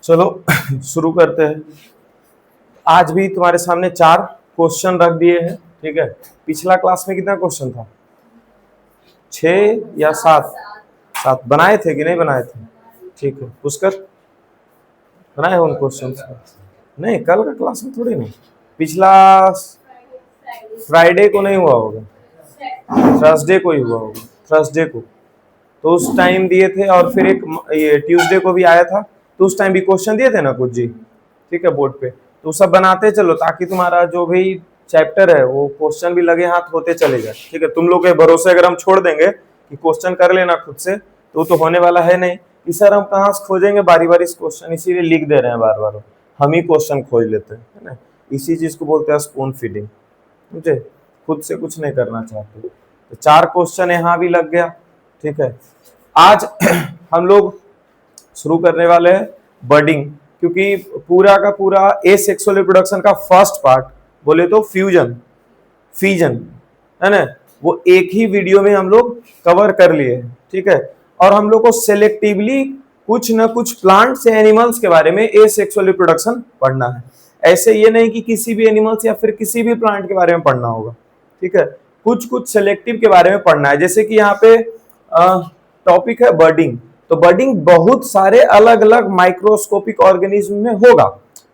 चलो शुरू करते हैं। आज भी तुम्हारे सामने 4 क्वेश्चन रख दिए हैं, ठीक है। पिछला क्लास में कितना क्वेश्चन था? 6 या 7? 7 बनाए थे कि नहीं बनाए थे? ठीक है, पुष्कर बनाए हो उन क्वेश्चन? नहीं, कल का क्लास में थोड़ी नहीं, पिछला फ्राइडे को नहीं हुआ होगा, थर्सडे को ही हुआ होगा, थर्सडे को। तो उस टाइम दिए थे और फिर एक ये ट्यूसडे को भी आया था, तो उस टाइम भी क्वेश्चन दिए थे ना कुछ जी, ठीक है, बोर्ड पे। तो सब बनाते चलो ताकि तुम्हारा जो भी चैप्टर है वो क्वेश्चन भी लगे हाथ होते चले जाए, ठीक है। तुम लोग के भरोसे अगर हम छोड़ देंगे कि क्वेश्चन कर लेना खुद से तो होने वाला है नहीं कि सर हम कहाँ से खोजेंगे बारी बारी क्वेश्चन, इसीलिए लिख दे रहे हैं बार बार, हम ही क्वेश्चन खोज लेते हैं, है ना। इसी चीज को बोलते हैं स्पून फीडिंग, मुझे खुद से कुछ नहीं करना चाहते। तो 4 क्वेश्चन यहाँ भी लग गया, ठीक है। आज हम लोग शुरू करने वाले हैं बर्डिंग, क्योंकि पूरा का पूरा एसेक्सुअल रिप्रोडक्शन का फर्स्ट पार्ट बोले तो फ्यूजन फीजन है ना, वो एक ही वीडियो में हम लोग कवर कर लिए, ठीक है। और हम लोग को सेलेक्टिवली कुछ ना कुछ प्लांट्स या एनिमल्स के बारे में एसेक्सुअल रिप्रोडक्शन पढ़ना है। ऐसे ये नहीं कि किसी भी एनिमल्स या फिर किसी भी प्लांट के बारे में पढ़ना होगा, ठीक है। कुछ कुछ सेलेक्टिव के बारे में पढ़ना है। जैसे कि यहाँ पे टॉपिक है बर्डिंग, तो बर्डिंग बहुत सारे अलग अलग माइक्रोस्कोपिक ऑर्गेनिज्म में होगा,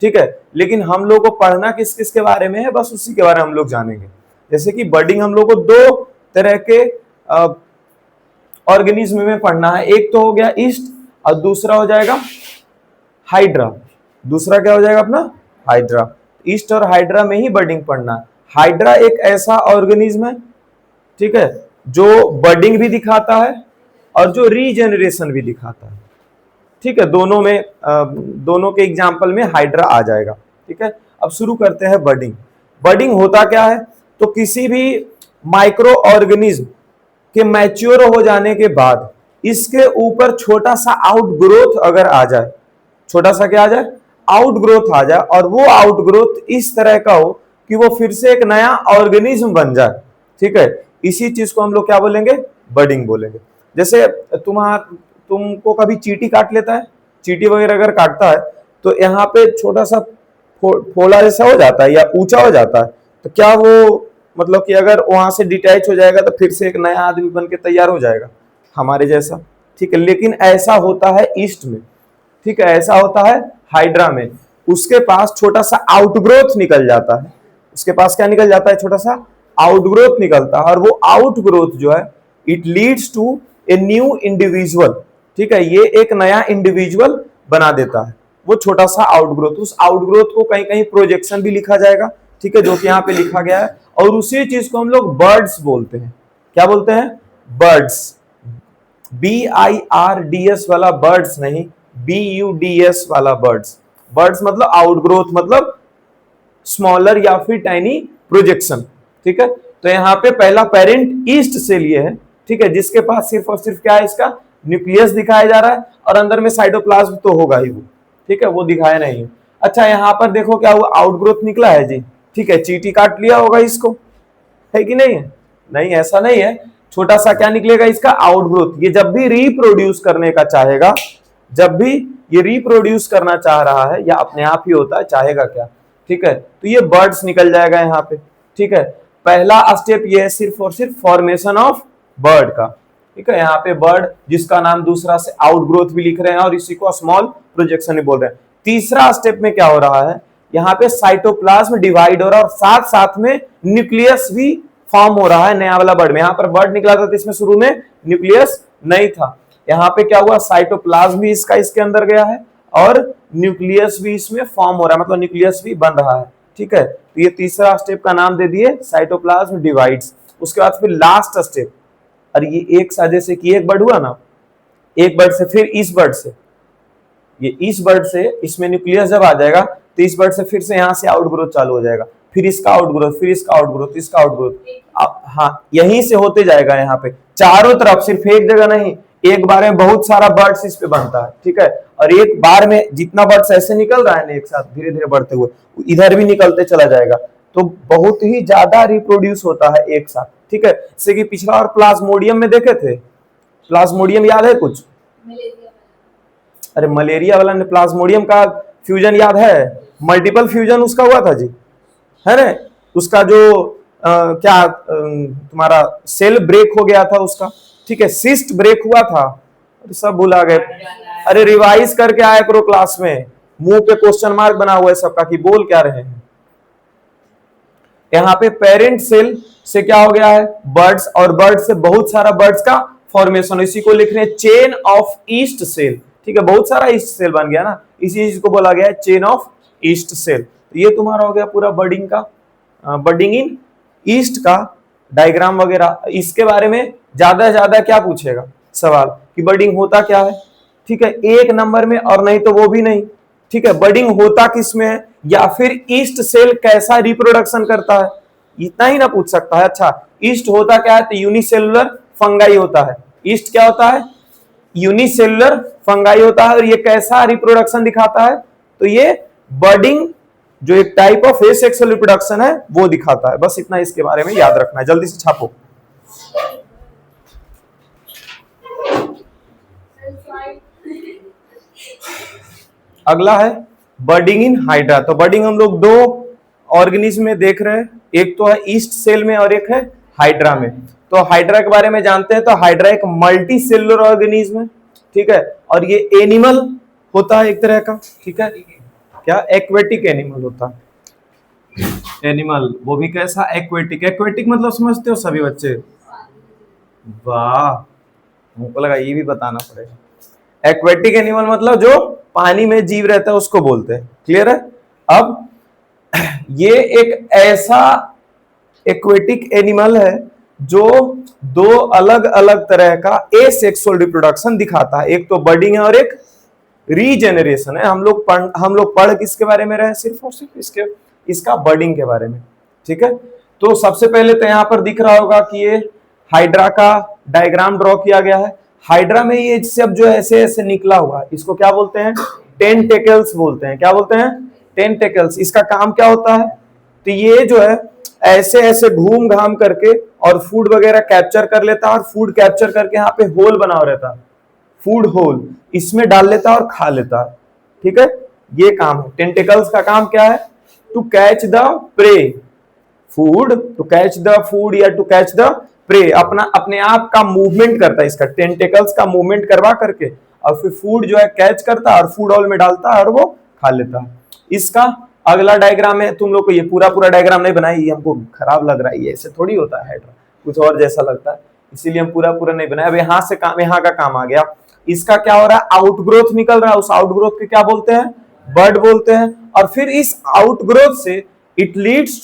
ठीक है। लेकिन हम लोग को पढ़ना किस किस के बारे में है, बस उसी के बारे में हम लोग जानेंगे। जैसे कि बर्डिंग हम लोग को 2 तरह के ऑर्गेनिज्म में पढ़ना है, एक तो हो गया ईस्ट और दूसरा हो जाएगा हाइड्रा। दूसरा क्या हो जाएगा अपना? हाइड्रा। ईस्ट और हाइड्रा में ही बर्डिंग पढ़ना है। हाइड्रा एक ऐसा ऑर्गेनिज्म है, ठीक है, जो बर्डिंग भी दिखाता है और जो रीजेनरेशन भी दिखाता है, ठीक है। दोनों में दोनों के एग्जाम्पल में हाइड्रा आ जाएगा, ठीक है। अब शुरू करते हैं बर्डिंग। बर्डिंग होता क्या है? तो किसी भी माइक्रो ऑर्गेनिज्म के मैच्योर हो जाने के बाद इसके ऊपर छोटा सा आउटग्रोथ अगर आ जाए, छोटा सा क्या आ जाए? आउटग्रोथ आ जाए, और वो आउटग्रोथ इस तरह का हो कि वो फिर से एक नया ऑर्गेनिज्म बन जाए, ठीक है। इसी चीज को हम लोग क्या बोलेंगे? बर्डिंग बोलेंगे। जैसे तुमको कभी चींटी काट लेता है, चींटी वगैरह अगर काटता है तो यहाँ पे छोटा सा फोड़ा जैसा हो जाता है या ऊंचा हो जाता है, तो क्या वो मतलब कि अगर वहां से डिटैच हो जाएगा तो फिर से एक नया आदमी बन के तैयार हो जाएगा हमारे जैसा, ठीक है। लेकिन ऐसा होता है ईस्ट में, ठीक है, ऐसा होता है हाइड्रा में। उसके पास छोटा सा आउटग्रोथ निकल जाता है, उसके पास क्या निकल जाता है? छोटा सा आउटग्रोथ निकलता है, और वो आउटग्रोथ जो है it leads to a new individual, ठीक है। ये एक नया इंडिविजुअल बना देता है वो छोटा सा आउटग्रोथ। उस आउटग्रोथ को कहीं कहीं प्रोजेक्शन भी लिखा जाएगा, ठीक है, जो कि यहाँ पे लिखा गया है। और उसी चीज को हम लोग बर्ड्स बोलते हैं। क्या बोलते हैं? बर्ड्स। BIRDS वाला बर्ड्स नहीं, BUDS वाला बर्ड्स। बर्ड्स मतलब आउटग्रोथ, मतलब स्मॉलर या फिर टाइनी प्रोजेक्शन, ठीक है। तो यहाँ पे पहला पेरेंट ईस्ट से लिए है, ठीक है, जिसके पास सिर्फ और सिर्फ क्या है? इसका न्यूक्लियस दिखाया जा रहा है, और अंदर में साइटोप्लाज्म तो होगा ही वो, ठीक है, वो दिखाया नहीं है। अच्छा, यहाँ पर देखो क्या हुआ? आउटग्रोथ निकला है जी, ठीक है। चींटी काट लिया होगा इसको, है कि नहीं है? नहीं, ऐसा नहीं है। छोटा सा क्या निकलेगा इसका? आउटग्रोथ। ये जब भी रिप्रोड्यूस करने का चाहेगा, जब भी ये रिप्रोड्यूस करना चाह रहा है, या अपने आप ही होता है, चाहेगा क्या, ठीक है, तो ये बर्ड्स निकल जाएगा यहाँ पे, ठीक है। पहला स्टेप ये है सिर्फ और सिर्फ फॉर्मेशन ऑफ बर्ड का, ठीक है। यहाँ पे बर्ड जिसका नाम दूसरा से आउटग्रोथ भी लिख रहे हैं और इसी को स्मॉल प्रोजेक्शन भी बोल रहे हैं। तीसरा स्टेप में क्या हो रहा है? यहाँ पे साइटोप्लाज्म डिवाइड हो रहा है और साथ साथ में न्यूक्लियस भी फॉर्म हो रहा है नया वाला बर्ड में। यहाँ पर बर्ड निकला था तो इसमें शुरू में न्यूक्लियस नहीं था। यहाँ पे क्या हुआ? साइटोप्लाज्म भी इसका इसके अंदर गया है और न्यूक्लियस भी इसमें फॉर्म हो रहा है, मतलब न्यूक्लियस भी बन रहा है, ठीक है। तो ये तीसरा स्टेप का नाम दे दिए साइटोप्लाज्म डिवाइड्स। उसके बाद फिर लास्ट स्टेप, और ये एक साथ जैसे कि एक बर्ड हुआ ना, एक बर्ड से फिर इस बर्ड से, ये इस बर्ड से इसमें न्यूक्लियस जब आ जाएगा तो इस बर्ड से फिर से यहाँ से आउटग्रोथ चालू हो जाएगा, फिर इसका आउटग्रोथ, फिर इसका आउटग्रोथ, इसका आउटग्रोथ। हाँ, यहीं से होते जाएगा यहाँ पे चारों तरफ, सिर्फ एक जगह नहीं, एक बार में बहुत सारा बर्ड्स इस पे बनता है, ठीक है। और एक बार में जितना बर्ड्स ऐसे निकल रहा है ना एक साथ धीरे धीरे बढ़ते हुए, इधर भी निकलते चला जाएगा, तो बहुत ही ज्यादा रिप्रोड्यूस होता है एक साथ, ठीक है। जैसे कि पिछला और प्लाज्मोडियम में देखे थे, प्लाज्मोडियम याद है कुछ? अरे मलेरिया वाला ने प्लाज्मोडियम का फ्यूजन याद है, मल्टीपल फ्यूजन उसका हुआ था जी, है ना। उसका जो तुम्हारा सेल ब्रेक हो गया था उसका, ठीक है, सिस्ट ब्रेक हुआ था, सब भुला गए। अरे रिवाइज करके आया करो क्लास में, मुंह पे क्वेश्चन मार्क बना हुआ है सबका कि बोल क्या रहे हैं। यहाँ पे पेरेंट सेल से क्या हो गया है, बर्ड्स, और बर्ड से बहुत सारा बर्ड्स का फॉर्मेशन, इसी को लिख रहे हैं चेन ऑफ ईस्ट सेल, ठीक है, बहुत सारा ईस्ट सेल बन गया ना, इसी चीज को बोला गया है चेन ऑफ ईस्ट सेल। तो ये तुम्हारा हो गया पूरा बर्डिंग का, बर्डिंग इन ईस्ट का डायग्राम वगैरह। इसके बारे में ज्यादा से ज्यादा क्या पूछेगा सवाल कि बर्डिंग होता क्या है, ठीक है, एक नंबर में, और नहीं तो वो भी नहीं, ठीक है, बर्डिंग होता किसमें है, या फिर ईस्ट सेल कैसा रिप्रोडक्शन करता है, इतना ही ना पूछ सकता है। अच्छा ईस्ट होता क्या है, तो यूनिसेलुलर फंगाई होता है। ईस्ट क्या होता है, यूनिसेलुलर फंगाई होता है, और ये कैसा रिप्रोडक्शन दिखाता है, तो ये बर्डिंग जो एक टाइप ऑफ एसेक्सुअल रिप्रोडक्शन है वो दिखाता है। बस इतना इसके बारे में याद रखना है, जल्दी से छापो। अगला है बर्डिंग इन हाइड्रा। तो बर्डिंग हम लोग दो ऑर्गेनिज्म में देख रहे हैं, एक तो है ईस्ट सेल में और एक है हाइड्रा में। तो हाइड्रा के बारे में जानते हैं, तो हाइड्रा एक मल्टी सेलुलर ऑर्गेनिज्म है, ठीक है, और ये एनिमल होता है एक तरह का, ठीक है, क्या एक्वेटिक एनिमल होता है, एनिमल वो भी कैसा, एक्वेटिक। एक्वेटिक मतलब समझते हो सभी बच्चे, वाह, मुझको लगा ये भी बताना पड़ेगा। एक्वेटिक एनिमल मतलब जो पानी में जीव रहता है उसको बोलते हैं, क्लियर है। अब ये एक ऐसा एक्वेटिक एनिमल है जो दो अलग अलग तरह का एसेक्सुअल रिप्रोडक्शन दिखाता है, एक तो बर्डिंग है और एक रीजेनरेशन है। हम लोग पढ़ किसके बारे में रहे, सिर्फ और सिर्फ इसका बर्डिंग के बारे में, ठीक है। तो सबसे पहले तो यहाँ पर दिख रहा होगा कि ये हाइड्रा का डायग्राम ड्रॉ किया गया है। हाइड्रा में ये सब जो ऐसे ऐसे निकला हुआ है, इसको क्या बोलते हैं, टेंटेकल्स बोलते हैं। क्या बोलते हैं, टेंटेकल्स। इसका काम क्या होता है, तो ये जो है ऐसे ऐसे घूम घाम करके और फूड वगैरह कैप्चर कर लेता है, और फूड कैप्चर करके यहाँ पे होल बना रहता है, फूड होल, इसमें डाल लेता है और खा लेता है, ठीक है, ये काम है। टेंटेकल्स का काम क्या है, to catch the prey, food, to catch the food या टू कैच द प्रे, अपने आप का मूवमेंट करता है, इसका टेंटेकल्स का मूवमेंट करवा करके और फिर फूड जो है कैच करता है और फूड होल में डालता है और वो खा लेता है। इसका अगला डायग्राम है, तुम लोग को ये पूरा डायग्राम नहीं बनाई, ये हमको खराब लग रहा है, ये ऐसे थोड़ी होता है हाइड्रा, कुछ और जैसा लगता है, इसीलिए हम पूरा नहीं बनाया। अब यहाँ से काम, यहाँ का काम आ गया। इसका क्या हो रहा है, आउटग्रोथ निकल रहा है, उस आउटग्रोथ के क्या बोलते हैं, बर्ड बोलते हैं। और फिर इस आउटग्रोथ से it leads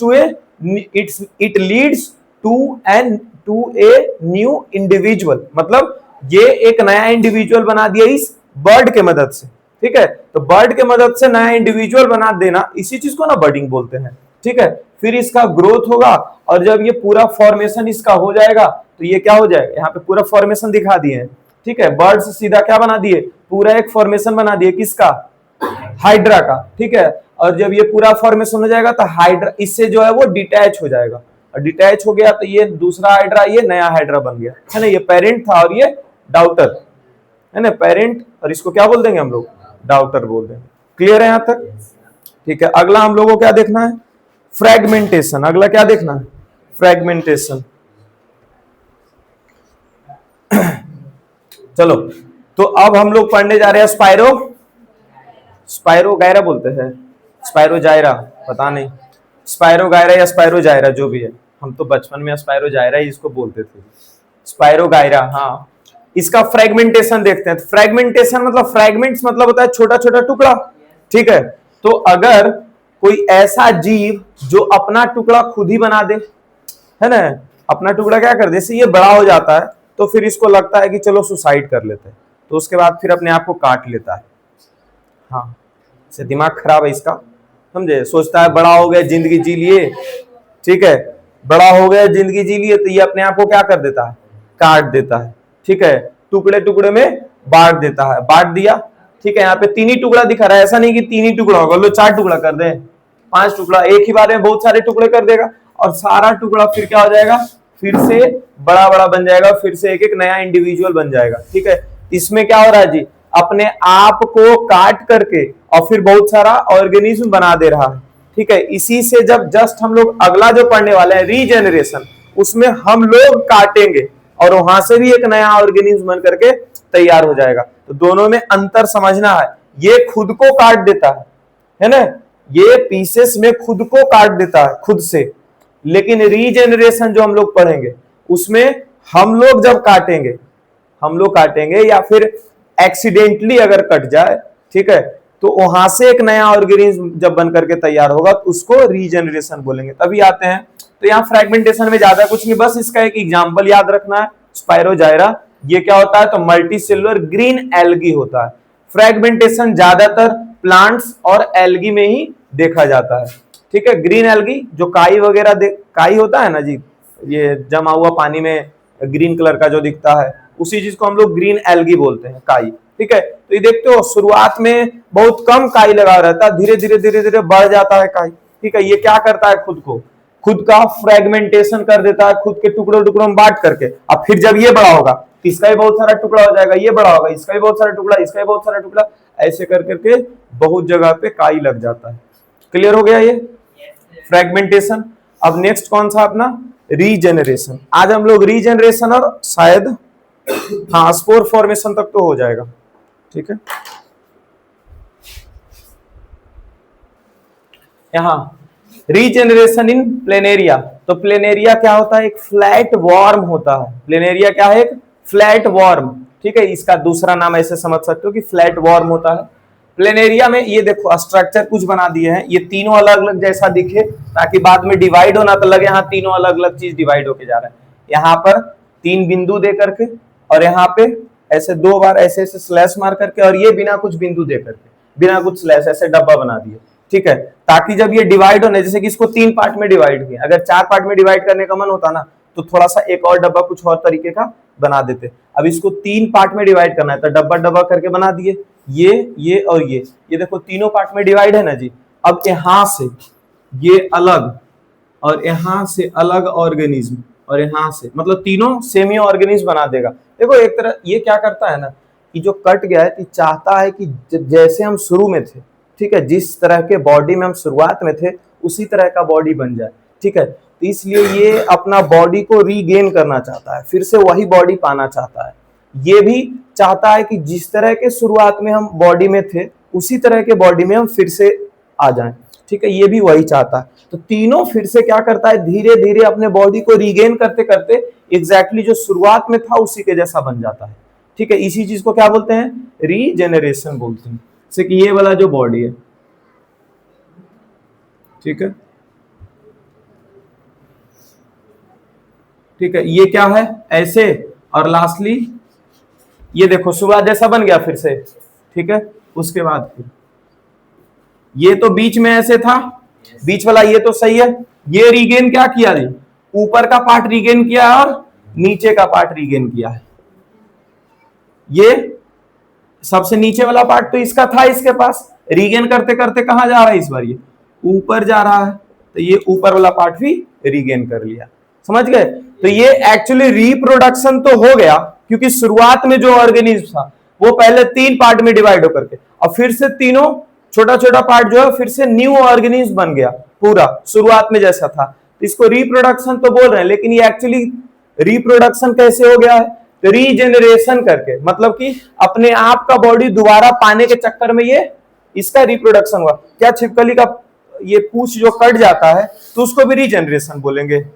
to a new individual, मतलब ये एक नया इंडिविजुअल बना दिया इस बर्ड के मदद से, ठीक है। तो बर्ड के मदद से नया इंडिविजुअल बना देना, इसी चीज को ना बर्डिंग बोलते हैं, ठीक है। फिर इसका ग्रोथ होगा, और जब ये पूरा फॉर्मेशन इसका हो जाएगा तो ये क्या हो जाएगा, यहाँ पे पूरा फॉर्मेशन दिखा दिए हैं, ठीक है। बर्ड से सीधा क्या बना दिए, पूरा एक फॉर्मेशन बना दिए, किसका, हाइड्रा का, ठीक है। और जब ये पूरा फॉर्मेशन हो जाएगा तो हाइड्रा इससे जो है वो डिटैच हो जाएगा, और डिटैच हो गया तो ये दूसरा हाइड्रा, ये नया हाइड्रा बन गया, है ना। ये पेरेंट था और ये डाउटर, है ना, पेरेंट, और इसको क्या बोल देंगे हम लोग, डाउटर बोल देंगे। क्लियर है यहाँ तक, ठीक है। अगला हम लोगों को क्या देखना है, फ्रेगमेंटेशन। अगला क्या देखना है, फ्रेगमेंटेशन। चलो, तो अब हम लोग पढ़ने जा रहे हैं स्पाइरोगायरा बोलते हैं, स्पाइरोजायरा, पता नहीं, स्पाइरोगायरा या स्पाइरोजायरा जो भी है, हम तो बचपन में स्पाइरोजायरा ही इसको बोलते थे, स्पाइरोगायरा। हाँ, इसका फ्रेगमेंटेशन देखते हैं। फ्रेगमेंटेशन मतलब, फ्रेगमेंट्स मतलब होता है छोटा छोटा टुकड़ा, ठीक है। तो अगर कोई ऐसा जीव जो अपना टुकड़ा खुद ही बना दे, है ना, अपना टुकड़ा क्या कर दे, जैसे ये बड़ा हो जाता है तो फिर इसको लगता है कि चलो सुसाइड कर लेते हैं, तो उसके बाद फिर अपने आप को काट लेता है। हाँ, से दिमाग खराब है इसका, समझे, सोचता है बड़ा हो गया जिंदगी जी लिए, ठीक है, बड़ा हो गया जिंदगी जी लिए, तो ये अपने आप को क्या कर देता है, काट देता है, ठीक है, टुकड़े टुकड़े में बांट देता है, बांट दिया, ठीक है। यहाँ पे तीन ही टुकड़ा दिखा रहा है, ऐसा नहीं कि तीन ही टुकड़ा होगा, लो 4 टुकड़ा कर दे, 5 टुकड़ा, एक ही बार में बहुत सारे टुकड़े कर देगा, और सारा टुकड़ा फिर क्या हो जाएगा, फिर से बड़ा बड़ा बन जाएगा, फिर से एक एक नया इंडिविजुअल बन जाएगा, ठीक है। इसमें क्या हो रहा है जी, अपने आप को काट करके और फिर बहुत सारा ऑर्गेनिज्म बना दे रहा है। ठीक है, इसी से जब जस्ट हम लोग अगला जो पढ़ने वाले हैं रीजेनरेशन, उसमें हम लोग काटेंगे और वहां से भी एक नया ऑर्गेनिज्म बन करके तैयार हो जाएगा। तो दोनों में अंतर समझना है। ये खुद को काट देता है ना, ये पीसेस में खुद को काट देता है खुद से, लेकिन रीजेनरेशन जो हम लोग पढ़ेंगे उसमें हम लोग जब काटेंगे या फिर एक्सीडेंटली अगर कट जाए, ठीक है, तो वहां से एक नया ऑर्गेनिज्म जब बन करके तैयार होगा तो उसको रीजेनरेशन बोलेंगे। तभी आते हैं। तो यहाँ फ्रैगमेंटेशन में ज्यादा कुछ नहीं, बस इसका एक एग्जांपल याद रखना है, स्पाइरोजाइरा। ये क्या होता है, तो मल्टीसेलुलर ग्रीन एल्गी होता है। फ्रैगमेंटेशन ज्यादातर प्लांट्स और एल्गी में ही देखा जाता है। ठीक है, ग्रीन एल्गी जो काई वगैरह काई होता है ना जी, ये जमा हुआ पानी में ग्रीन कलर का जो दिखता है, उसी चीज को हम लोग ग्रीन एल्गी बोलते हैं, काई। ठीक है, तो ये देखते हो शुरुआत में बहुत कम काई लगा रहता है, धीरे धीरे बढ़ जाता है काई। ठीक है, ये क्या करता है, खुद का फ्रेगमेंटेशन कर देता है, खुद के टुकड़ों में बांट करके। अब फिर जब ये बड़ा होगा, इसका भी बहुत सारा टुकड़ा हो जाएगा, ये बड़ा होगा, इसका भी बहुत सारा टुकड़ा, इसका भी बहुत सारा टुकड़ा, ऐसे कर करके बहुत जगह पे काई लग जाता है। क्लियर हो गया ये फ्रेगमेंटेशन। अब नेक्स्ट कौन सा अपना, रीजेनरेशन। आज हम लोग रीजेनरेशन और शायद हाँ स्पोर फॉर्मेशन तक तो हो जाएगा। ठीक है, यहां रीजेनरेशन इन प्लेनेरिया। तो प्लेनेरिया क्या होता है, एक फ्लैट वॉर्म होता है। प्लेनेरिया क्या है, एक फ्लैट वॉर्म। ठीक है, इसका दूसरा नाम ऐसे समझ सकते हो कि फ्लैट वॉर्म होता है। प्लेनेरिया में ये देखो स्ट्रक्चर कुछ बना दिए हैं, ये तीनों अलग अलग जैसा दिखे, ताकि बाद में डिवाइड होना तो लगे हाँ तीनों अलग अलग चीज डिवाइड होके जा रहा है। यहाँ पर 3 बिंदु दे करके और यहाँ पे ऐसे 2 बार ऐसे ऐसे स्लैश मार करके, और ये बिना कुछ बिंदु दे करके, बिना कुछ स्लैश, ऐसे डब्बा बना दिए। ठीक है, ताकि जब ये डिवाइड होने, जैसे कि इसको 3 पार्ट में डिवाइड किया, अगर 4 पार्ट में डिवाइड करने का मन होता ना तो थोड़ा सा एक और डब्बा कुछ और तरीके का बना देते। अब इसको 3 पार्ट में डिवाइड करना है तो डब्बा डब्बा करके बना दिए, ये और ये देखो तीनों पार्ट में डिवाइड है ना जी। अब यहां से ये अलग और यहां से अलग ऑर्गेनिज्म, और यहां से, मतलब तीनों सेमी ऑर्गेनिज्म बना देगा। देखो एक तरह ये क्या करता है ना, कि जो कट गया है कि चाहता है कि जैसे हम शुरू में थे, ठीक है, जिस तरह के बॉडी में हम शुरुआत में थे उसी तरह का बॉडी बन जाए। ठीक है, तो इसलिए ये अपना बॉडी को रीगेन करना चाहता है, फिर से वही बॉडी पाना चाहता है। ये भी चाहता है कि जिस तरह के शुरुआत में हम बॉडी में थे उसी तरह के बॉडी में हम फिर से आ जाएं। ठीक है, ये भी वही चाहता है। तो तीनों फिर से क्या करता है, धीरे धीरे अपने बॉडी को रीगेन करते करते एग्जैक्टली जो शुरुआत में था उसी के जैसा बन जाता है। ठीक है, इसी चीज को क्या बोलते हैं, रीजेनरेशन बोलते हैं। जैसे कि ये वाला जो बॉडी है, ठीक है, ठीक है, ये क्या है ऐसे, और लास्टली ये देखो शुरुआत जैसा बन गया फिर से। ठीक है, उसके बाद फिर ये तो बीच में ऐसे था, बीच वाला ये तो सही है, ये रीगेन क्या किया जी, ऊपर का पार्ट रीगेन किया और नीचे का पार्ट रीगेन किया है। ये सबसे नीचे वाला पार्ट तो इसका था, इसके पास रीगेन करते करते कहां जा रहा है, इस बार ये ऊपर जा रहा है, तो ये ऊपर वाला पार्ट भी रीगेन कर लिया। समझ गए, तो ये एक्चुअली रिप्रोडक्शन तो हो गया, क्योंकि शुरुआत में जो ऑर्गेनिज्म था वो पहले 3 पार्ट में डिवाइड होकर के, और फिर से तीनों छोटा छोटा पार्ट जो है फिर से न्यू ऑर्गेनिज्म बन गया, पूरा शुरुआत में जैसा था। तो इसको रिप्रोडक्शन तो बोल रहे हैं, लेकिन ये एक्चुअली रिप्रोडक्शन कैसे हो गया है, तो रीजेनरेशन करके, मतलब कि अपने आप का बॉडी दोबारा पाने के चक्कर में ये इसका रिप्रोडक्शन हुआ। क्या छिपकली का ये पूंछ जो कट जाता है तो उसको भी रीजेनरेशन बोलेंगे?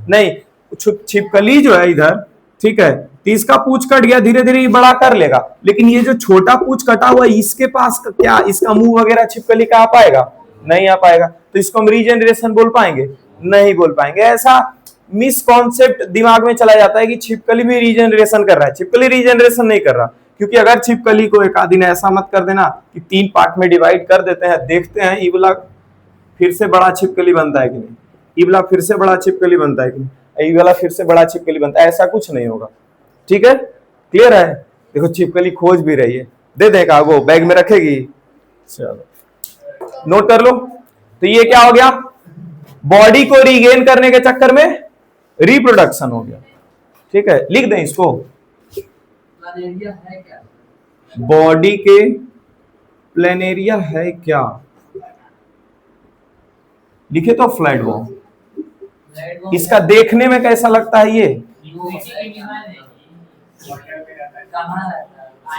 नहीं, छिपकली जो है इधर, ठीक है, तो इसका पूंछ कट गया, धीरे धीरे बड़ा कर लेगा, लेकिन ये जो छोटा पूंछ कटा हुआ इसके पास क्या इसका मुंह वगैरह छिपकली का आ पाएगा? नहीं आ पाएगा। तो इसको हम रीजेनरेशन बोल पाएंगे? नहीं बोल पाएंगे। ऐसा मिसकॉन्सेप्ट दिमाग में चला जाता है कि छिपकली भी रीजेनरेशन कर रहा है। छिपकली रीजेनरेशन नहीं कर रहा, क्योंकि अगर छिपकली को एक आदि ने ऐसा मत कर देना कि 3 पार्ट में डिवाइड कर देते हैं, देखते हैं ईबला फिर से बड़ा छिपकली बनता है कि नहीं, ईबला फिर से बड़ा छिपकली बनता है कि नहीं, ई वाला फिर से बड़ा छिपकली बनता है, ऐसा कुछ नहीं होगा। ठीक है, क्लियर है? देखो छिपकली खोज भी रही है, दे देगा वो बैग में रखेगी। चलो नोट कर लो। तो ये क्या हो गया, बॉडी को रीगेन करने के चक्कर में रिप्रोडक्शन हो गया। ठीक है, लिख दें इसको। बॉडी के प्लेनेरिया है क्या, लिखे तो फ्लैट बॉम्ब। इसका देखने में कैसा लगता है ये,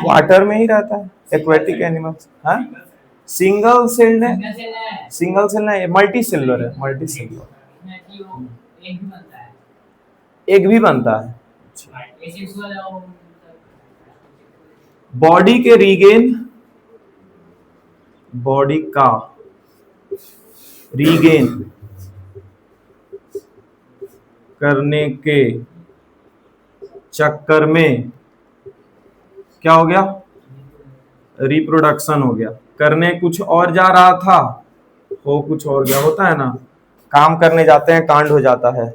वाटर में ही रहता है, एक्वेटिक एनिमल्स। हाँ, सिंगल सेल्ड है, सिंगल सेल नहीं, मल्टी सेलुलर है, मल्टी सेलुलर। एक भी बनता है। बॉडी के रीगेन, बॉडी का रीगेन करने के चक्कर में क्या हो गया, रिप्रोडक्शन हो गया। करने कुछ और जा रहा था, हो कुछ और गया, होता है ना, काम करने जाते हैं कांड हो जाता है।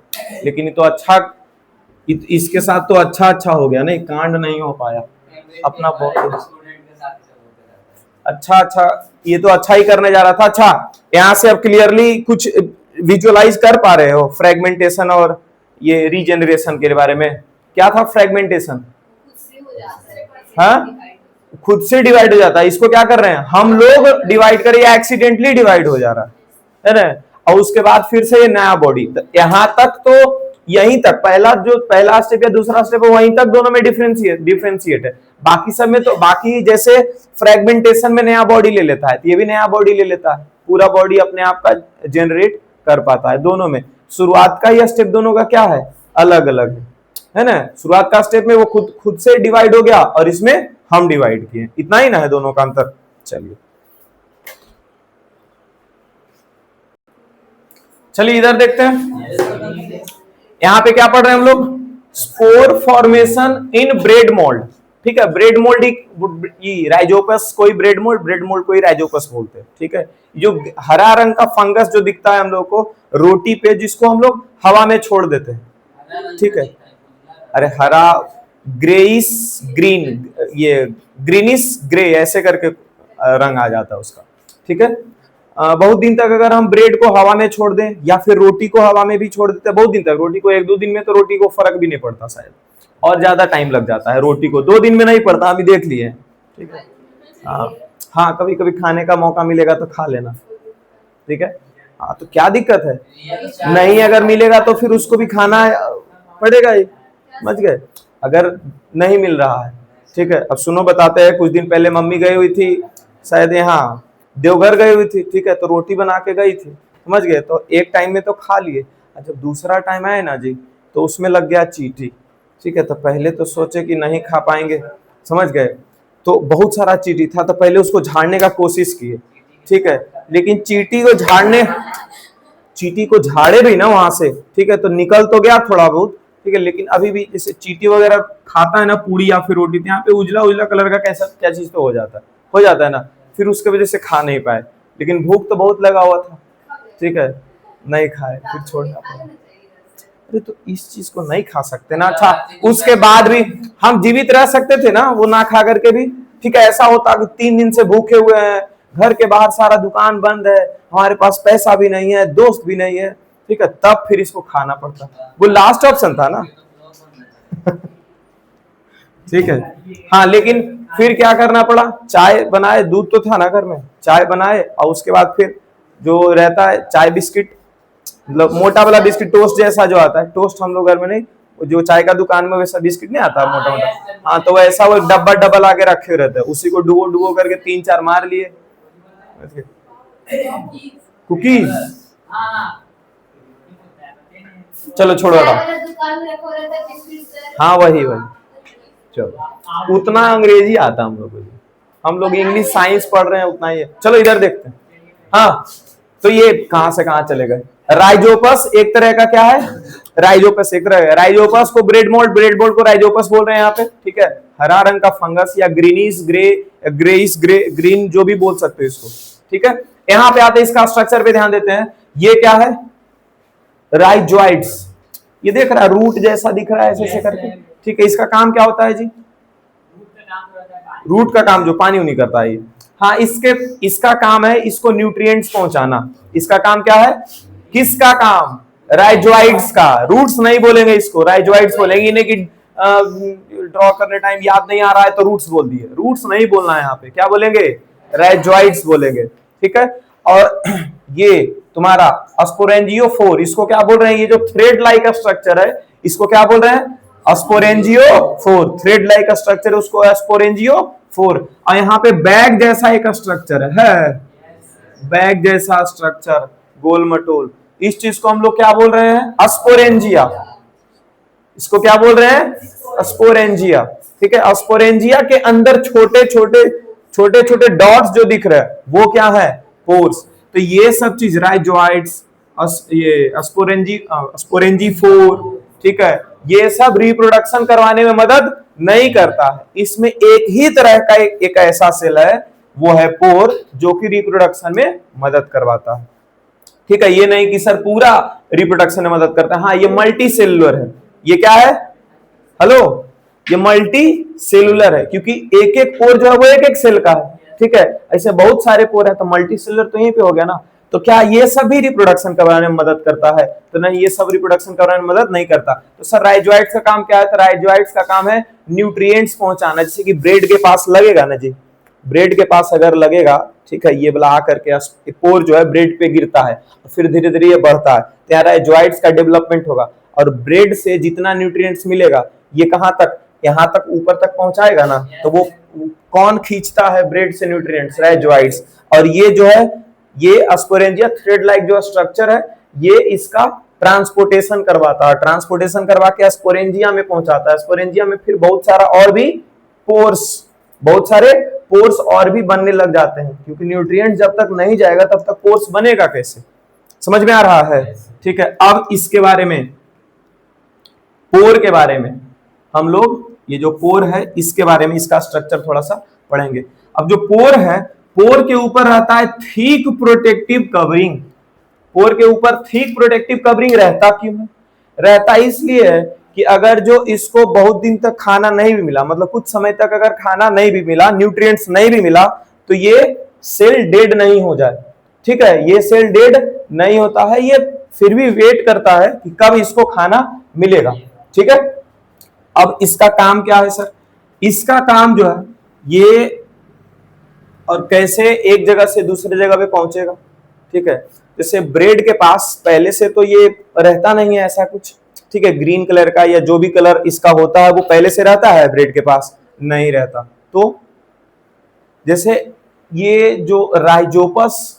लेकिन ये तो अच्छा, इसके साथ तो अच्छा अच्छा हो गया, नहीं कांड नहीं हो पाया अपना बहुत अच्छा अच्छा, ये तो अच्छा ही करने जा रहा था। अच्छा, यहाँ से अब क्लियरली कुछ विजुअलाइज कर पा रहे हो फ्रेगमेंटेशन और ये रीजेनरेशन के बारे में? क्या था फ्रेगमेंटेशन? हाँ, खुद से डिवाइड हो जाता है। इसको क्या कर रहे हैं हम लोग, डिवाइड करें या एक्सीडेंटली डिवाइड हो जा रहा है ना, और उसके बाद फिर से ये नया बॉडी। यहां तक तो, यहीं तक पहला जो पहला स्टेप या दूसरा स्टेप है वहीं तक दोनों में डिफरेंशिएट है। बाकी सब में तो, बाकी जैसे फ्रेगमेंटेशन में नया बॉडी ले लेता है, तो ये भी नया बॉडी ले लेता है, पूरा बॉडी अपने आप का जनरेट कर पाता है। दोनों में शुरुआत का यह स्टेप दोनों का क्या है, अलग अलग है ना। शुरुआत का स्टेप में वो खुद से डिवाइड हो गया और इसमें हम डिवाइड किए, इतना ही ना है दोनों का अंतर। चलिए चलिए इधर देखते हैं, यहां पे क्या पढ़ रहे हैं हम लोग, स्पोर फॉर्मेशन इन ब्रेड मोल्ड। ठीक है, ब्रेड मोल्ड ही राइजोपस, कोई ब्रेड मोल्ड कोई राइजोपस बोलते हैं। ठीक है, जो हरा रंग का फंगस जो दिखता है हम लोग को रोटी पे, जिसको हम लोग हवा में छोड़ देते हैं। ठीक है, अरे हरा, ग्रेइस ग्रीन, ये ग्रीनिश ग्रे ऐसे करके रंग आ जाता है उसका। ठीक है, बहुत दिन तक अगर हम ब्रेड को हवा में छोड़ दें या फिर रोटी को हवा में भी छोड़ देते हैं बहुत दिन तक, रोटी को 1-2 दिन में तो रोटी को फर्क भी नहीं पड़ता शायद, और ज्यादा टाइम लग जाता है, रोटी को 2 दिन में नहीं पड़ता, अभी देख लिए। ठीक है, हाँ कभी कभी खाने का मौका मिलेगा तो खा लेना। ठीक है, हाँ तो क्या दिक्कत है, नहीं अगर मिलेगा तो फिर उसको भी खाना पड़ेगा ही, समझ गए, अगर नहीं मिल रहा है। ठीक है, अब सुनो बताते हैं, कुछ दिन पहले मम्मी गई हुई थी शायद यहाँ देवघर गई हुई थी। ठीक है, तो रोटी बना के गई थी, समझ गए, तो एक टाइम में तो खा लिए, जब दूसरा टाइम आया ना जी तो उसमें लग गया चींटी। ठीक है, तो पहले तो सोचे कि नहीं खा पाएंगे, समझ गए, तो बहुत सारा चींटी था, तो पहले उसको झाड़ने का कोशिश किए। ठीक है, लेकिन चींटी को झाड़े भी ना वहां से, ठीक है, तो निकल तो गया थोड़ा बहुत। ठीक है, लेकिन अभी भी जैसे चींटी वगैरह खाता है ना पूरी या फिर रोटी, तो यहाँ पे उजला उजला कलर का कैसा क्या चीज तो हो जाता है ना, फिर उसके वजह से खा नहीं पाए, लेकिन भूख तो बहुत लगा हुआ था। ठीक है, नहीं खाए, फिर छोड़ना पड़ा। अरे तो इस चीज को नहीं खा सकते ना। अच्छा, उसके बाद भी हम जीवित रह सकते थे ना वो ना खा करके भी। ठीक है, ऐसा होता कि 3 दिन से भूखे हुए हैं, घर के बाहर सारा दुकान बंद है, हमारे पास पैसा भी नहीं है, दोस्त भी नहीं है, ठीक है, तब फिर इसको खाना पड़ता, वो लास्ट ऑप्शन था ना। ठीक है, हाँ, लेकिन फिर क्या करना पड़ा, चाय बनाए, दूध तो था ना घर में, चाय बनाए, और उसके बाद फिर जो रहता है चाय बिस्किट, मतलब मोटा वाला बिस्किट, टोस्ट जैसा जो आता है, टोस्ट हम लोग घर में नहीं, जो चाय का दुकान में वैसा बिस्किट नहीं आता मोटा मोटा, हाँ, तो वैसा वो डब्बा डब्बा लाके रखे रहते हैं, उसी को डुबो डुबो करके 3-4 मार लिए। कुकीज, चलो छोड़ो, हाँ वही चलो, उतना अंग्रेजी आता हम लोग को, हम लोग इंग्लिश साइंस पढ़ रहे हैं उतना ही है। चलो इधर देखते हैं, हाँ, तो ये कहां से कहां चले गए। राइजोपस एक तरह का क्या है, राइजोपस एक तरह है, राइजोपस को ब्रेड मोल्ड को राइजोपस बोल रहे हैं यहाँ पे। ठीक है, हरा रंग का फंगस या greenish grey, greyish grey, green जो भी बोल सकते हो इसको। ठीक है, यहाँ पे आते हैं, इसका स्ट्रक्चर पे ध्यान देते हैं, ये क्या है, राइजोइड्स, ये देख रहा है रूट जैसा दिख रहा है ऐसे ऐसे करके। ठीक है, इसका काम क्या होता है जी, रूट का काम जो पानी नहीं करता है, हाँ, इसका काम है इसको न्यूट्रिएंट्स पहुंचाना। इसका काम क्या है, किसका काम, राइजोइड्स का, रूट्स नहीं बोलेंगे इसको, राइजोइड्स बोलेंगे, इन्हें कि ड्रॉ करने टाइम याद नहीं आ रहा है तो रूट्स बोल दिए, रूट्स नहीं बोलना है यहाँ पे, क्या बोलेंगे, राइजोइड्स बोलेंगे, ठीक है। और ये तुम्हारा स्पोरेंजियोफोर, इसको क्या बोल रहे हैं, ये जो थ्रेड लाइक स्ट्रक्चर है इसको क्या बोल रहे हैं, स्पोरेंजियोफोर, थ्रेड लाइक स्ट्रक्चर उसको स्पोरेंजियोफोर। और यहाँ पे बैग जैसा एक स्ट्रक्चर है, बैग जैसा स्ट्रक्चर गोल मटोल, इस चीज को हम लोग क्या बोल रहे हैं, स्पोरेंजिया, इसको क्या बोल रहे हैं, स्पोरेंजिया, ठीक है। स्पोरेंजिया के अंदर छोटे छोटे डॉट्स जो दिख रहे हैं वो क्या है, पोर्स। तो ये सब चीज राइजोइड्स, ये स्पोरेंजियोफोर, ठीक है, ये सब रिप्रोडक्शन करवाने में मदद नहीं करता है। इसमें एक ही तरह का एक ऐसा सेल है, वो है पोर, जो कि रिप्रोडक्शन में मदद करवाता है, ठीक है। ये नहीं कि सर पूरा रिप्रोडक्शन में मदद करता है, हाँ ये मल्टी सेलुलर है, ये क्या है, हेलो, ये मल्टी सेलुलर है, क्योंकि एक एक पोर जो है वो एक एक सेल का है, ठीक है। ऐसे बहुत सारे पोर है तो मल्टी सेलुलर तो यहीं पे हो गया ना। तो क्या ये सभी रिप्रोडक्शन करवाने में मदद करता है, तो नहीं, ये सब रिप्रोडक्शन करवाने में मदद नहीं करता। तो सर राइजोइड्स का काम क्या है, तो राइजोइड्स का काम है न्यूट्रिएंट्स पहुंचाना, जैसे कि ब्रेड के पास लगेगा ना जी, ब्रेड के पास अगर लगेगा, ठीक है, ये वाला आकर के पोर जो है ब्रेड पे गिरता है, फिर धीरे धीरे ये बढ़ता है, तो यहाँ राइजोइड्स का डेवलपमेंट होगा, और ब्रेड से जितना न्यूट्रिएंट्स मिलेगा ये कहां तक, यहां तक ऊपर तक पहुंचाएगा ना। तो वो कौन खींचता है ब्रेड से न्यूट्रिएंट्स, राइजोइड्स। और ये जो है, ये स्पोरेंजिया थ्रेड लाइक जो स्ट्रक्चर है, ये इसका ट्रांसपोर्टेशन करवाता है, ट्रांसपोर्टेशन करवा के स्पोरेंजिया में पहुंचाता है, स्पोरेंजिया में फिर बहुत सारा और भी पोर्स, बहुत सारे पोर्स और भी बनने लग जाते हैं, क्योंकि न्यूट्रिएंट जब तक नहीं जाएगा तब तक पोर्स बनेगा कैसे, समझ में आ रहा है, ठीक है। अब इसके बारे में, पोर के बारे में हम लोग, ये जो पोर है इसके बारे में, इसका स्ट्रक्चर थोड़ा सा पढ़ेंगे। अब जो पोर है, पोर के ऊपर रहता है थिक प्रोटेक्टिव कवरिंग, पोर के ऊपर थिक प्रोटेक्टिव कवरिंग रहता क्यों है, रहता इसलिए है कि अगर जो इसको बहुत दिन तक खाना नहीं भी मिला, मतलब कुछ समय तक अगर खाना नहीं भी मिला, न्यूट्रिएंट्स नहीं भी मिला, तो ये सेल डेड नहीं हो जाए, ठीक है, ये सेल डेड नहीं होता है, ये फिर भी वेट करता है कि कब इसको खाना मिलेगा, ठीक है। अब इसका काम क्या है सर, इसका काम जो है ये, और कैसे एक जगह से दूसरे जगह पे पहुंचेगा, ठीक है। जैसे ब्रेड के पास पहले से तो ये रहता नहीं है ऐसा कुछ, ठीक है, ग्रीन कलर का या जो भी कलर इसका होता है वो पहले से रहता है, ब्रेड के पास नहीं रहता। तो जैसे ये जो राइजोपस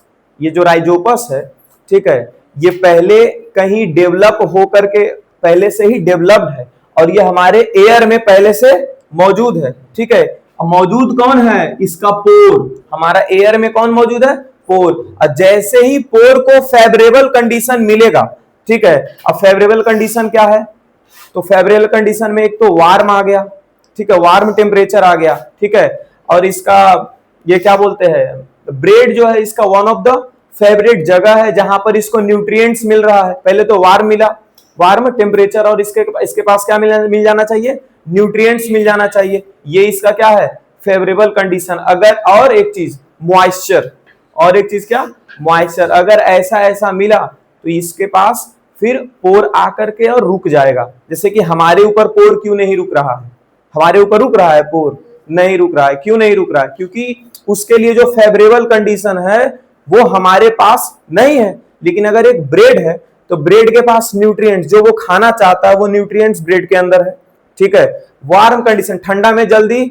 है, ठीक है, ये पहले कहीं डेवलप हो करके पहले से ही डेवलप्ड है, और ये हमारे एयर में पहले से मौजूद है, ठीक है। मौजूद कौन है, इसका पोर, हमारा एयर में कौन मौजूद है, पोर। और जैसे ही पोर को फेवरेबल कंडीशन मिलेगा, ठीक है, अब फेवरेबल कंडीशन क्या है, तो फेवरेबल कंडीशन में एक तो वार्म आ गया, ठीक है, वार्म टेम्परेचर आ गया, ठीक है, और इसका ये क्या बोलते हैं, ब्रेड जो है इसका वन ऑफ द फेवरेट जगह है जहां पर इसको न्यूट्रिएंट्स मिल रहा है। पहले तो वार्म मिला, वार्म टेम्परेचर, और इसके पास क्या मिल जाना चाहिए, न्यूट्रिएंट्स मिल जाना चाहिए, ये इसका क्या है, फेवरेबल कंडीशन। अगर और एक चीज मॉइस्चर, और एक चीज क्या, मॉइस्चर, अगर ऐसा मिला तो इसके पास फिर पोर आकर के और रुक जाएगा। जैसे कि हमारे ऊपर पोर क्यों नहीं रुक रहा है, हमारे ऊपर रुक रहा है, पोर नहीं रुक रहा है, क्यों नहीं रुक रहा है, क्योंकि उसके लिए जो फेवरेबल कंडीशन है वो हमारे पास नहीं है। लेकिन अगर एक ब्रेड है तो ब्रेड के पास न्यूट्रिएंट्स, जो वो खाना चाहता है वो न्यूट्रिएंट्स ब्रेड के अंदर है, ठीक है। वार्म कंडीशन, ठंडा में जल्दी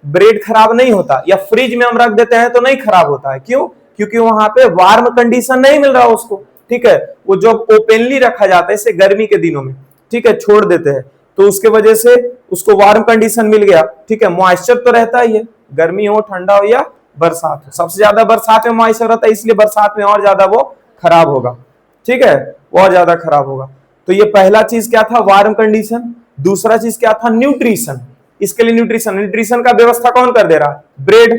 ब्रेड खराब नहीं होता, या फ्रिज में हम रख देते हैं तो नहीं खराब होता है, क्यों, क्योंकि वहां पे वार्म कंडीशन नहीं मिल रहा उसको, ठीक है। वो जब ओपनली रखा जाता है, इसे गर्मी के दिनों में, ठीक है, छोड़ देते हैं, तो उसके वजह से उसको वार्म कंडीशन मिल गया, ठीक है। मॉइस्चर तो रहता ही है, गर्मी हो, ठंडा हो या बरसात हो, सबसे ज्यादा बरसात में मॉइस्चर रहता है, इसलिए बरसात में और ज्यादा वो खराब होगा, ठीक है, और ज्यादा खराब होगा। तो ये पहला चीज क्या था, वार्म कंडीशन। दूसरा चीज क्या था, न्यूट्रिशन। इसके लिए न्यूट्रिशन का व्यवस्था कौन कर दे रहा है, ब्रेड,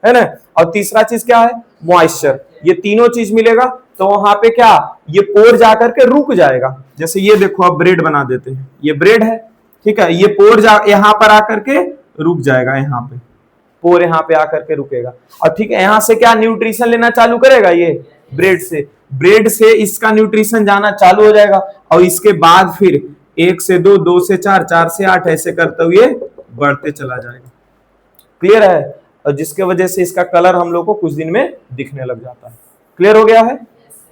है ना। और तीसरा चीज क्या है, मॉइस्चर। ये तीनों चीज मिलेगा तो वहां पे क्या, ये पोर जाकर के रुक जाएगा। जैसे ये देखो, अब ब्रेड बना देते हैं, ये ब्रेड है, ठीक है, ये पोर यहाँ पर आकर के रुक जाएगा, यहाँ पे पोर यहाँ पे आकर के रुकेगा, और ठीक है, यहाँ से क्या न्यूट्रिशन लेना चालू करेगा, ये ब्रेड से इसका न्यूट्रिशन जाना चालू हो जाएगा, और इसके बाद फिर 1 से 2, 2 से 4, 4 से 8 ऐसे करते हुए बढ़ते चला जाएगा। क्लियर है? और जिसके वजह से इसका कलर हम लोग को कुछ दिन में दिखने लग जाता है। क्लियर हो गया है?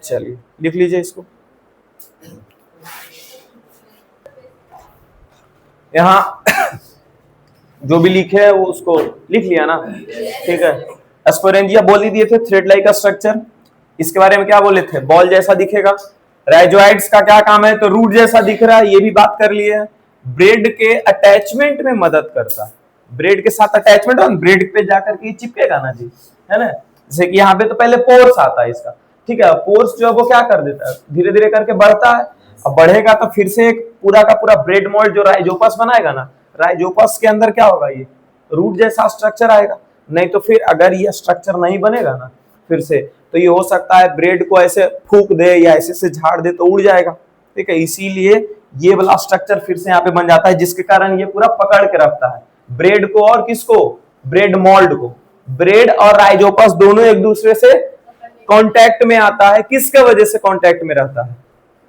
चलिए लिख लीजिए इसको। यहाँ जो भी लिखे है वो उसको लिख लिया ना? ठीक है। एस्पोरेंजिया बोल ही दिए थे, थ्रेड लाइक का स्ट्रक्चर। इसके बारे में क्या बोले थे? बॉल जैसा दिखेगा। राइजोइड्स का क्या काम है? तो रूट जैसा दिख रहा है, ये भी बात कर लिए है। ब्रेड के अटैचमेंट में मदद करता है। ब्रेड के साथ अटैचमेंट और ब्रेड पे जाकर के चिपकेगा ना जी, है ना? जैसे कि यहाँ पे तो पहले पोर्स आता है इसका, ठीक है। पोर्स जो है वो क्या कर देता है, धीरे धीरे करके बढ़ता है। अब बढ़ेगा तो फिर से एक पूरा का पूरा ब्रेड मोल्ड जो राइजोपस बनाएगा ना, राइजोपस के अंदर क्या होगा, ये रूट जैसा स्ट्रक्चर आएगा। नहीं तो फिर अगर ये स्ट्रक्चर नहीं बनेगा ना फिर से, तो ये हो सकता है ब्रेड को ऐसे फूक दे या ऐसे से झाड़ दे तो उड़ जाएगा, ठीक है। इसीलिए ये वाला स्ट्रक्चर फिर से यहाँ पे बन जाता है, जिसके कारण ये पूरा पकड़ के रखता है ब्रेड को और किसको, ब्रेड मोल्ड को। ब्रेड और राइजोपस दोनों एक दूसरे से कांटेक्ट में आता है। किसके वजह से कांटेक्ट में रहता है?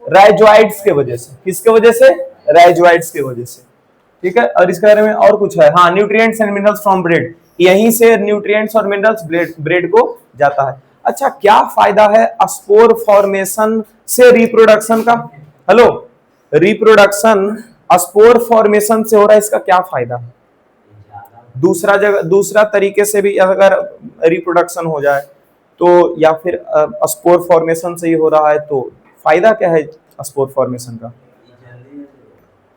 राइजोइड्स के वजह से। किसके वजह से? राइजोइड्स के वजह से, ठीक है। और इसके बारे में और कुछ है, हाँ, nutrients and minerals from bread, यहीं से न्यूट्रिएंट्स और मिनरल्स ब्रेड को जाता है। अच्छा, क्या फायदा है स्पोर फॉर्मेशन से रिप्रोडक्शन का? हेलो, रिप्रोडक्शन स्पोर फॉर्मेशन से हो रहा है, इसका क्या फायदा है? दूसरा तरीके से भी अगर रिप्रोडक्शन हो जाए तो, या फिर स्पोर फॉर्मेशन से ही हो रहा है तो फायदा क्या है स्पोर फॉर्मेशन का?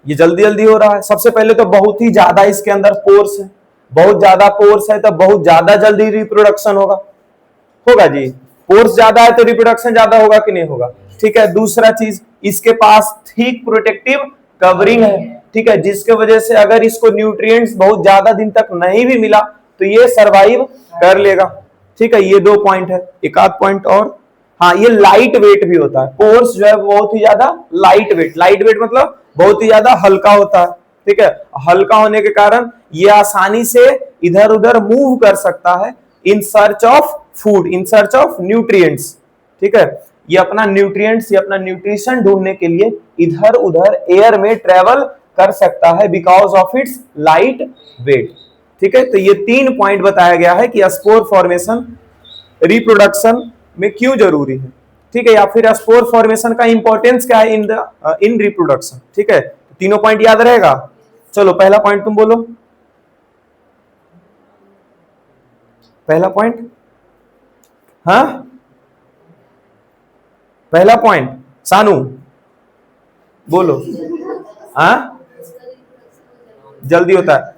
ये जल्दी जल्दी हो रहा है। सबसे पहले तो बहुत ही ज्यादा इसके अंदर पोर्स है, बहुत ज्यादा पोर्स है तो बहुत ज्यादा जल्दी रिप्रोडक्शन होगा जी। पोर्स ज्यादा है तो रिप्रोडक्शन ज्यादा होगा कि नहीं होगा, ठीक है। दूसरा चीज, इसके पास थिक प्रोटेक्टिव कवरिंग है, ठीक है, जिसके वजह से अगर इसको न्यूट्रिएंट्स बहुत ज्यादा दिन तक नहीं भी मिला तो ये सरवाइव कर लेगा, ठीक है। ये 2 पॉइंट है। एक आध पॉइंट और, हाँ, ये लाइट वेट भी होता है। पोर्स जो है बहुत ही ज्यादा लाइट वेट मतलब बहुत ही ज्यादा हल्का होता है, ठीक है। हल्का होने के कारण ये आसानी से इधर उधर मूव कर सकता है in search of food, in search of nutrients, ठीक है। ये अपना न्यूट्रिएंट्स, ये अपना न्यूट्रिशन ढूंढने के लिए इधर उधर एयर में ट्रेवल कर सकता है because of its light weight, ठीक है। तो ये 3 पॉइंट बताया गया है कि स्पोर फॉर्मेशन रिप्रोडक्शन में क्यों जरूरी है, ठीक है, या फिर स्पोर फॉर्मेशन का इंपॉर्टेंस क्या है इन रिप्रोडक्शन, ठीक है। तीनों पॉइंट याद रहेगा। चलो पहला पॉइंट तुम बोलो। पहला पॉइंट, हाँ, पहला पॉइंट सानू बोलो। हाँ, जल्दी होता है।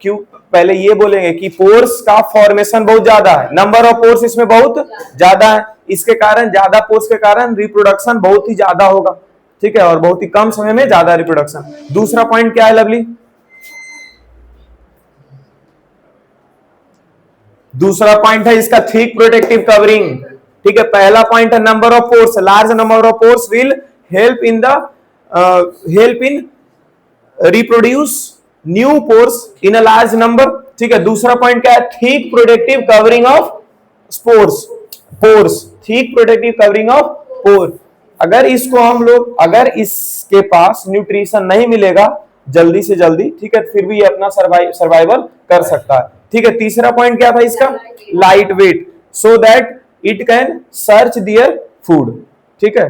क्यों? पहले ये बोलेंगे कि पोर्स का फॉर्मेशन बहुत ज्यादा है, नंबर ऑफ पोर्स इसमें बहुत ज्यादा है, इसके कारण, ज्यादा पोर्स के कारण रिप्रोडक्शन बहुत ही ज्यादा होगा, ठीक है, और बहुत ही कम समय में ज्यादा रिप्रोडक्शन। दूसरा पॉइंट क्या है लवली? दूसरा पॉइंट है इसका थिक प्रोटेक्टिव कवरिंग, ठीक है। पहला पॉइंट है number of pores, large number of pores will help in reproduce new pores in a large number, ठीक है। दूसरा पॉइंट क्या है? Thick protective covering of pores, thick protective covering of pore. अगर इसको हम लोग, अगर इसके पास न्यूट्रिशन नहीं मिलेगा जल्दी से जल्दी, ठीक है, फिर भी ये अपना सर्वाइवल कर सकता है, ठीक है। तीसरा पॉइंट क्या था इसका? Light weight, so that it can search their food, ठीक है।